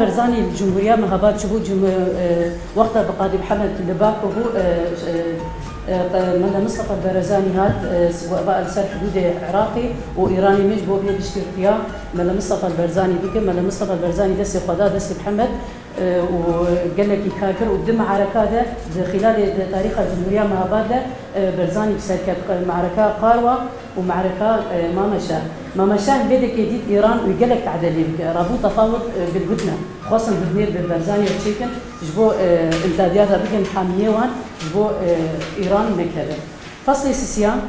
برزاني الجمهورية مهابات شهود وقتها بقاضي محمد اللباك وهو ملا مصطفى البرزاني هاد بقى لسر حدود عراقي وايراني مش بو بيد اشتركيا ملا مصطفى البرزاني بيجي ملا مصطفى البرزاني دسي خدا دسي محمد وقال لك يكاكر ودم معركة ده خلال تاريخ الجمهورية مهابات برزاني بسركة معركة قاروة ومعركة ما مشاه بدك يديد إيران ويقول لك تعدلي رابو تفاوض بالجدنة خاصة بالمير بالبرزاني وتشيكن جبو امتداداتها بكن حامية وان جبو إيران مكذب فصل سيسيان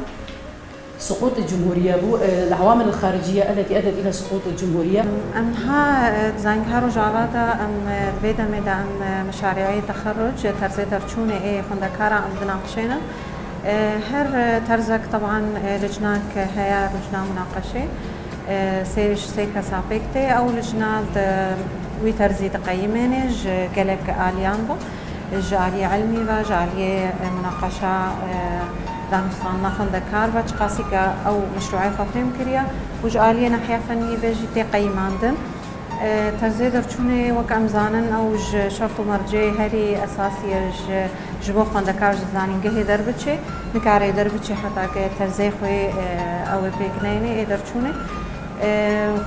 سقوط الجمهورية بو العوامل الخارجية التي أدت إلى سقوط الجمهورية أمها زانكارو جالاتا أم بيدا ميدا أم مشاريعي تخرج ترزي ترچوني إيه خندكارا أم دناقشينا هر ترزك طبعا لجناك هيا لجنة مناقشة سيرش سيكا سابقتي أو لجنة وي ترزي تقيمينج قلق آليان با جالية علمي با جالية مناقشة دانستان ناخن دكار با چقاسيكا أو مشروعي خافريم كريا وجالية ناحية فنية بيجي تقيماندن ترزي درچونه وك امزانن او شرط مرجع هري اساسي جبو خندكار زانين گه دربچه نکاره دربچه حتا که ترزي خوي او بيكنيني درچونه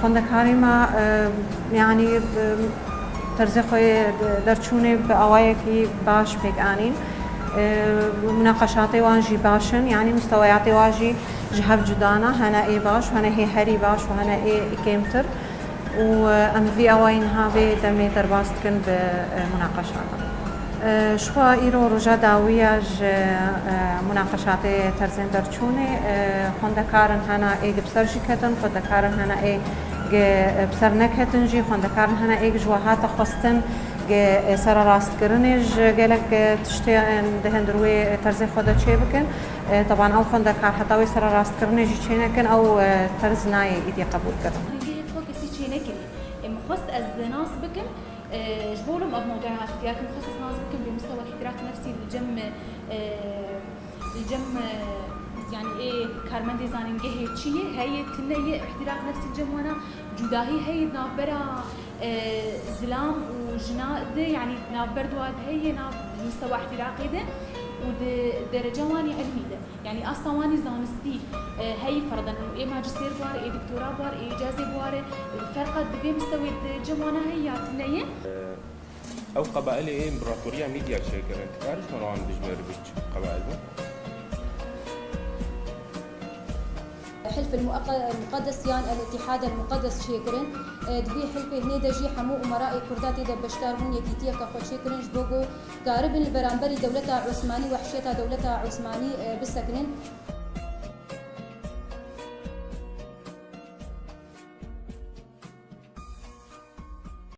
خندكاري ما يعني ترزي خوي درچونه باوايكي باش بيكانين مناقشاتي وانجي باشن يعني مستوياتي واجي جهب جدانا هنا اي باش وهنا هي هري باش وهنا اي كيمتر وام في اوين هاوي دمي درباستكن بمناقشات شخوا ايرو رجا داوية مناقشات ترزين درچوني خندكارن هنا اي بسرجي كتن خندكارن هنا اي بسر نكتن جي خندكارن هنا اي جواهات خواستن سر راست كرنج قالك تشتي دهن دروي ترزي خدا چه بكن طبعا او خندكار حتى سر راست كرنج چه نكن او ترزناي ايدي قبول كرن مخصص از ناس بكم جبولهم أو موضوع اختيار مخصص ناس بكم بمستوى الاحتراق النفسي الجم يعني ايه كارمندي زانين جهه شيء هي تنيه احتراق نفسي الجم وانا جداهي هي نابرا زلام وجناد يعني نابر دواد هي ناب مستوى احتراقي ده ودرجه واني علمي ده يعني اصلا واني زانستي هي فرضا انه ايه ماجستير بوار ايه دكتوراه بوار ايه اجازه بوار الفرق بين مستوى الجمعنا هي تنيه او قبائل ايه امبراطوريه ميديا شكل انت تعرف مروان دجمر بيتش قبائل حلف المقدس يان الاتحاد المقدس شيكرن دبي حلفه هني دجي حمو امراء كرداتي دبشتار من يكيتيه كخو شيكرن جبوغو قارب البرامبري دولتها عثماني وحشيتها دولتها عثماني بسكرن